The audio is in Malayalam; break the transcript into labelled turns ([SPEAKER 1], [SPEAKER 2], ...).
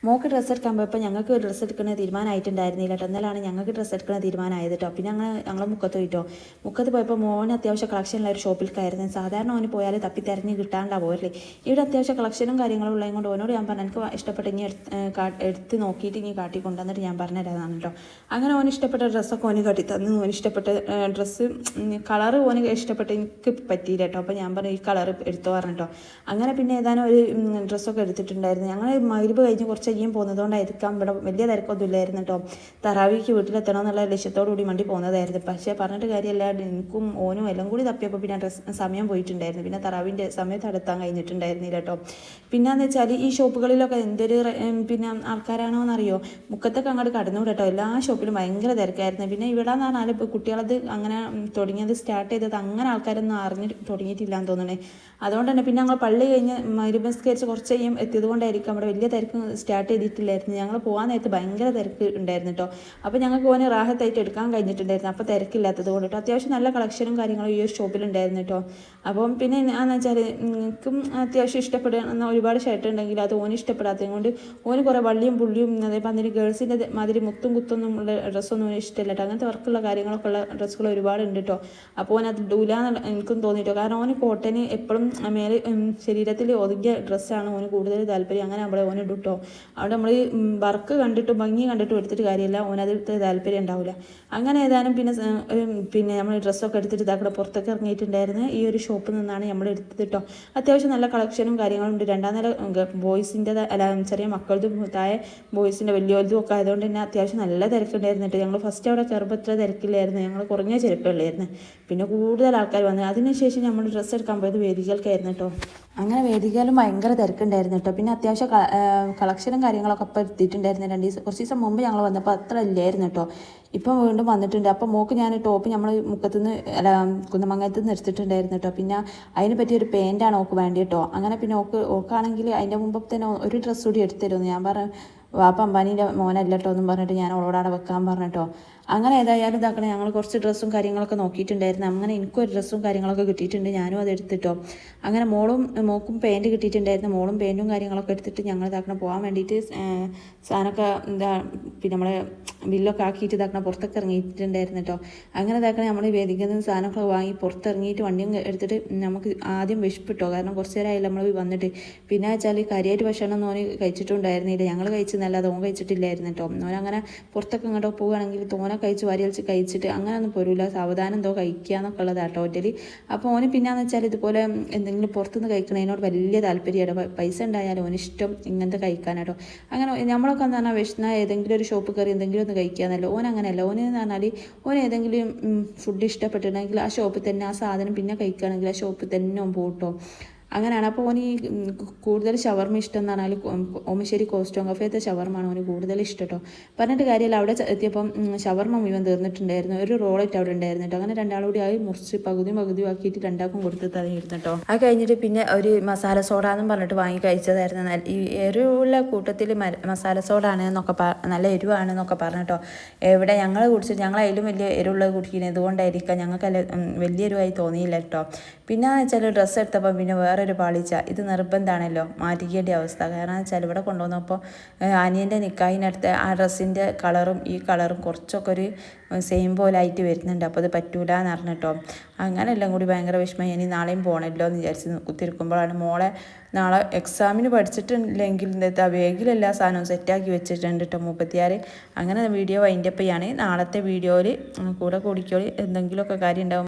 [SPEAKER 1] മോൾക്ക് ഡ്രസ്സ് എടുക്കാൻ പോയപ്പോൾ ഞങ്ങൾക്ക് ഡ്രസ്സ് എടുക്കുന്ന തീരുമാനമായിട്ടുണ്ടായിരുന്നില്ല കേട്ടോ. എന്നാലാണ് ഞങ്ങൾക്ക് ഡ്രസ്സ് എടുക്കുന്ന തീരുമാനമായത് കേട്ടോ. പിന്നെ ഞങ്ങൾ മുക്കത്ത് പോയിട്ടോ. മുക്കത്ത് പോയപ്പോൾ മോന് അത്യാവശ്യം കളക്ഷനുള്ള ഒരു ഷോപ്പിൽ കയറുന്നു. സാധാരണ ഓന് പോയാൽ തപ്പി തിരഞ്ഞ് കിട്ടാണ്ടാ പോരല്ലേ. ഇവിടെ അത്യാവശ്യം കളക്ഷനും കാര്യങ്ങളും ഉള്ളത് കൊണ്ട് ഓനോട് ഞാൻ പറഞ്ഞു എനിക്ക് ഇഷ്ടപ്പെട്ട ഇനി എടുത്ത് നോക്കിയിട്ട് ഇനി കാട്ടിക്കൊണ്ടുവന്നിട്ട് ഞാൻ പറഞ്ഞുതരാതാണ് കേട്ടോ. അങ്ങനെ ഓന് ഇഷ്ടപ്പെട്ട ഡ്രസ്സൊക്കെ ഓന് കാട്ടി തന്നു. ഓന് ഇഷ്ടപ്പെട്ട ഡ്രസ്സ് കളറ് ഓന് ഇഷ്ടപ്പെട്ട് എനിക്ക് പറ്റിയില്ല കേട്ടോ. അപ്പോൾ ഞാൻ പറഞ്ഞു ഈ കളർ എടുത്തോ പറഞ്ഞിട്ടോ. അങ്ങനെ പിന്നെ ഏതാനും ഒരു ഡ്രസ്സൊക്കെ എടുത്തിട്ടുണ്ടായിരുന്നു. ഞങ്ങൾ മഗ്‌രിബ് കഴിഞ്ഞ് കുറച്ച് ചെയ്യും പോകുന്നതുകൊണ്ടായിരിക്കാം ഇവിടെ വലിയ തിരക്കൊന്നും ഇല്ലായിരുന്നു കേട്ടോ. തറാവിക്ക് വീട്ടിലെത്തണം എന്നുള്ള ലക്ഷ്യത്തോടു കൂടി വണ്ടി പോകുന്നതായിരുന്നു. പക്ഷേ പറഞ്ഞിട്ട് കാര്യമല്ല, എനിക്കും ഓനും എല്ലാം കൂടി തപ്പിയപ്പോൾ പിന്നെ സമയം പോയിട്ടുണ്ടായിരുന്നു. പിന്നെ തറാവിൻ്റെ സമയത്ത് അടുത്താൻ കഴിഞ്ഞിട്ടുണ്ടായിരുന്നില്ല കേട്ടോ. പിന്നെയെന്ന് വെച്ചാൽ ഈ ഷോപ്പുകളിലൊക്കെ എന്തൊരു പിന്നെ ആൾക്കാരാണോ എന്നറിയോ, മുക്കത്തൊക്കെ അങ്ങോട്ട് കടന്നു കേട്ടോ. എല്ലാ ഷോപ്പിലും ഭയങ്കര തിരക്കായിരുന്നു. പിന്നെ ഇവിടെ എന്ന് പറഞ്ഞാൽ ഇപ്പോൾ കുട്ടികളത് അങ്ങനെ തുടങ്ങിയത് സ്റ്റാർട്ട് ചെയ്തത് അങ്ങനെ ആൾക്കാരൊന്നും അറിഞ്ഞ് തുടങ്ങിയിട്ടില്ല എന്ന് തോന്നണേ. അതുകൊണ്ട് തന്നെ പിന്നെ ഞങ്ങൾ പള്ളി കഴിഞ്ഞ് മഗ്‌രിബ് കുറച്ച് കഴിയും എത്തിയത് കൊണ്ടായിരിക്കും അവിടെ വലിയ തിരക്ക് സ്റ്റാർട്ട് ചെയ്തിട്ടില്ലായിരുന്നു. ഞങ്ങൾ പോകാൻ നേരത്ത് ഭയങ്കര തിരക്ക് ഉണ്ടായിരുന്നു കേട്ടോ. അപ്പോൾ ഞങ്ങൾക്ക് ഓന് റാഹത്തായിട്ട് എടുക്കാൻ കഴിഞ്ഞിട്ടുണ്ടായിരുന്നു. അപ്പോൾ തിരക്കില്ലാത്തത് കൊണ്ട് കേട്ടോ. അത്യാവശ്യം നല്ല കളക്ഷനും കാര്യങ്ങളും ഈ ഒരു ഷോപ്പിലുണ്ടായിരുന്നു കേട്ടോ. അപ്പം പിന്നെ എന്താണെന്ന് വെച്ചാൽ എനിക്കും അത്യാവശ്യം ഇഷ്ടപ്പെടുന്ന ഒരുപാട് ഷർട്ട് ഉണ്ടെങ്കിൽ അത് ഓന് ഇഷ്ടപ്പെടാത്തത് കൊണ്ട് ഓന് കുറേ വള്ളിയും പുള്ളിയും അതേപോലെ അതിന് ഗേൾസിൻ്റെ മാതിരി മുത്തും കുത്തൊന്നും ഉള്ള ഡ്രസ്സൊന്നും ഓന് ഇഷ്ടമില്ല കേട്ടോ. അങ്ങനത്തെ വർക്കുള്ള കാര്യങ്ങളൊക്കെ ഉള്ള ഡ്രസ്സുകൾ ഒരുപാടുണ്ട് കേട്ടോ. അപ്പോൾ ഓൻ അത് ഇടൂലെന്ന് എനിക്കും തോന്നിയിട്ടോ. കാരണം ഓന് കോട്ടന് എപ്പോഴും മേലെ ശരീരത്തിൽ ഒതുങ്ങിയ ഡ്രസ്സാണ് ഓന് കൂടുതൽ താല്പര്യം. അങ്ങനെ നമ്മളെ ഓന് ഇടും കേട്ടോ. അവിടെ നമ്മൾ വർക്ക് കണ്ടിട്ടും ഭംഗി കണ്ടിട്ടും എടുത്തിട്ട് കാര്യമില്ല, ഓനതിട്ട് താല്പര്യം ഉണ്ടാവില്ല. അങ്ങനെ ഏതാനും പിന്നെ നമ്മൾ ഡ്രസ്സൊക്കെ എടുത്തിട്ട് ഇതാക്കടെ പുറത്തൊക്കെ ഇറങ്ങിയിട്ടുണ്ടായിരുന്നു. ഈ ഒരു ഷോപ്പിൽ നിന്നാണ് നമ്മൾ എടുത്തത് കേട്ടോ. അത്യാവശ്യം നല്ല കളക്ഷനും കാര്യങ്ങളും ഉണ്ട്. രണ്ടാം നില ബോയ്സിൻ്റെ അല്ല ചെറിയ മക്കളതും താഴെ ബോയ്സിൻ്റെ വലിയതും ഒക്കെ ആയതുകൊണ്ട് തന്നെ അത്യാവശ്യം നല്ല തിരക്കുണ്ടായിരുന്നു കേട്ടോ. ഞങ്ങൾ ഫസ്റ്റ് അവിടെ കയറുമ്പോൾ ഇത്ര തിരക്കില്ലായിരുന്നു. ഞങ്ങൾ കുറഞ്ഞ ചെരുപ്പുള്ളായിരുന്നു. പിന്നെ കൂടുതൽ ആൾക്കാർ വന്നു. അതിനുശേഷം നമ്മൾ ഡ്രസ്സ് എടുക്കാൻ പോയത് വേദികൾക്കായിരുന്നു കേട്ടോ. അങ്ങനെ വേദികയിലും ഭയങ്കര തിരക്കുണ്ടായിരുന്നു കേട്ടോ. പിന്നെ അത്യാവശ്യം കളക്ഷനും കാര്യങ്ങളൊക്കെ അപ്പോൾ എത്തിയിട്ടുണ്ടായിരുന്നു. കുറച്ച് ദിവസം മുമ്പ് ഞങ്ങൾ വന്നപ്പോൾ അത്ര ഇല്ലായിരുന്നു കേട്ടോ. ഇപ്പം വീണ്ടും വന്നിട്ടുണ്ട്. അപ്പോൾ മോക്ക് ഞാൻ ടോപ്പ് നമ്മൾ മുക്കത്തുനിന്ന് അല്ല കുന്നമംഗലത്ത് നിന്ന് എടുത്തിട്ടുണ്ടായിരുന്നു കേട്ടോ. പിന്നെ അതിന് പറ്റിയൊരു പാൻറ്റാണ് ഓക്ക് വേണ്ടി കേട്ടോ. അങ്ങനെ പിന്നെ ഓക്കാണെങ്കിൽ അതിൻ്റെ മുമ്പ് തന്നെ ഒരു ഡ്രസ്സ് കൂടി എടുത്തരുമെന്ന് ഞാൻ പറഞ്ഞു. വാപ്പ അമ്പാനീൻ്റെ മോനല്ല കേട്ടോ എന്നും പറഞ്ഞിട്ട് ഞാൻ അവളോടാണ് വെക്കാൻ പറഞ്ഞിട്ടോ. അങ്ങനെ ഏതായാലും ഇതാക്കണം. ഞങ്ങൾ കുറച്ച് ഡ്രസ്സും കാര്യങ്ങളൊക്കെ നോക്കിയിട്ടുണ്ടായിരുന്നു. അങ്ങനെ എനിക്കും ഒരു ഡ്രസ്സും കാര്യങ്ങളൊക്കെ കിട്ടിയിട്ടുണ്ട്. ഞാനും അത് എടുത്തിട്ടോ. അങ്ങനെ മോക്കും പാൻറ്റ് കിട്ടിയിട്ടുണ്ടായിരുന്നു. മോളും പാൻറ്റും കാര്യങ്ങളൊക്കെ എടുത്തിട്ട് ഞങ്ങൾ ഇതാക്കണം പോകാൻ വേണ്ടിയിട്ട് സാധനമൊക്കെ പിന്നെ നമ്മളെ ബില്ലൊക്കെ ആക്കിയിട്ട് ഇതാക്കണം പുറത്തൊക്കെ ഇറങ്ങിയിട്ടുണ്ടായിരുന്നു കേട്ടോ. അങ്ങനെ ഇതാക്കണം നമ്മൾ വേദിക്കുന്ന സാധനമൊക്കെ വാങ്ങി പുറത്തിറങ്ങിയിട്ട് വണ്ടിയും എടുത്തിട്ട് നമുക്ക് ആദ്യം വിശപ്പിട്ടോ. കാരണം കുറച്ച് നേരമായില്ല നമ്മൾ വന്നിട്ട്. പിന്നെ വെച്ചാൽ കാര്യമായിട്ട് ഭക്ഷണം ഓന് കഴിച്ചിട്ടുണ്ടായിരുന്നില്ല. ഞങ്ങൾ കഴിച്ചെന്നല്ലാതെ ഓൻ കഴിച്ചിട്ടില്ലായിരുന്നു കേട്ടോ. ഓനങ്ങനെ പുറത്തൊക്കെ ഇങ്ങോട്ടോ പോവുകയാണെങ്കിൽ തോനെ കഴിച്ച് വാരിയലിച്ച് കഴിച്ചിട്ട് അങ്ങനെ ഒന്നും പോരില്ല. സാവധാനം എന്തോ കഴിക്കുക എന്നൊക്കെ ഉള്ളതാണ് ടോറ്റലി. അപ്പോൾ ഓന് പിന്നെയെന്ന് വെച്ചാൽ ഇതുപോലെ എന്തെങ്കിലും പുറത്തുനിന്ന് കഴിക്കണതിനോട് വലിയ താല്പര്യമാണ്. പൈസ ഉണ്ടായാലും ഓനിഷ്ടം ഇങ്ങനത്തെ കഴിക്കാനാട്ടോ. അങ്ങനെ നമ്മളൊക്കെ എന്ന് പറഞ്ഞാൽ വിശന്നാൽ ഏതെങ്കിലും ഒരു ഷോപ്പ് കയറി എന്തെങ്കിലും ഒന്ന് കഴിക്കാന്നല്ലോ. ഓൻ അങ്ങനെയല്ല. ഓന് എന്ന് പറഞ്ഞാൽ ഓൻ ഏതെങ്കിലും ഫുഡ് ഇഷ്ടപ്പെട്ടിട്ടുണ്ടെങ്കിൽ ആ ഷോപ്പിൽ തന്നെ ആ സാധനം പിന്നെ കഴിക്കുകയാണെങ്കിൽ ആ ഷോപ്പിൽ തന്നെ ഓൻ പോട്ടോ. അങ്ങനെയാണ്. അപ്പോൾ ഓന് ഈ കൂടുതൽ ഷവർമ ഇഷ്ടം എന്ന് പറഞ്ഞാൽ ഓമശ്ശേരി കോസ്റ്റോ കഫേത്തെ ഷവർമാണ് ഓന് കൂടുതൽ ഇഷ്ടം കേട്ടോ. പറഞ്ഞിട്ട് കാര്യമല്ല, അവിടെ എത്തിയപ്പം ഷവർമ മുഴുവൻ തീർന്നിട്ടുണ്ടായിരുന്നു. ഒരു റോളറ്റ് അവിടെ ഉണ്ടായിരുന്നു കേട്ടോ. അങ്ങനെ രണ്ടാളും കൂടി ആയി മുറിച്ച് പകുതിയും ആക്കിയിട്ട് രണ്ടാൾക്കും കൊടുത്ത് തന്നിരുന്നു കേട്ടോ. അത് കഴിഞ്ഞിട്ട് പിന്നെ ഒരു മസാല സോഡ എന്നും പറഞ്ഞിട്ട് വാങ്ങി കഴിച്ചതായിരുന്നു. ഈ എരിവുള്ള കൂട്ടത്തിൽ മസാല സോഡ ആണ് എന്നൊക്കെ നല്ല എരിവാണെന്നൊക്കെ പറഞ്ഞിട്ടോ. എവിടെ ഞങ്ങൾ കുടിച്ചിട്ട് ഞങ്ങൾ അതിലും വലിയ എരിവുള്ളത് കുടിക്കുന്നത് ഇതുകൊണ്ടായിരിക്കാം ഞങ്ങൾക്കല്ല വലിയ എരിവായി തോന്നിയില്ല കേട്ടോ. പിന്നെ വെച്ചാൽ ഡ്രസ്സ് എടുത്തപ്പോൾ പിന്നെ വേറൊരു പാളിച്ച. ഇത് നിർബന്ധമാണല്ലോ മാറ്റിക്കേണ്ട അവസ്ഥ. കാരണം വെച്ചാൽ ഇവിടെ കൊണ്ടുവന്നപ്പോൾ അനിയൻ്റെ നിക്കാഹിനടുത്ത് ആ ഡ്രസ്സിൻ്റെ കളറും ഈ കളറും കുറച്ചൊക്കെ ഒരു സെയിം പോലെ ആയിട്ട് വരുന്നുണ്ട്. അപ്പോൾ അത് പറ്റൂല എന്ന് പറഞ്ഞിട്ടോ. അങ്ങനെ എല്ലാം കൂടി ഭയങ്കര വിഷമം. ഇനി നാളെയും പോകണമല്ലോ എന്ന് വിചാരിച്ച് കുത്തിരിക്കുമ്പോഴാണ് മോളെ നാളെ എക്സാമിന് പഠിച്ചിട്ടില്ലെങ്കിൽ എന്താ വേഗിൽ എല്ലാ സാധനവും സെറ്റാക്കി വെച്ചിട്ടുണ്ട് കേട്ടോ മുപ്പത്തിയാറ്. അങ്ങനെ വീഡിയോ വൈൻഡപ്പ് ചെയ്യാണ്. നാളത്തെ വീഡിയോയിൽ കൂടെ കൂടിക്കോളി എന്തെങ്കിലുമൊക്കെ കാര്യം ഉണ്ടാവും.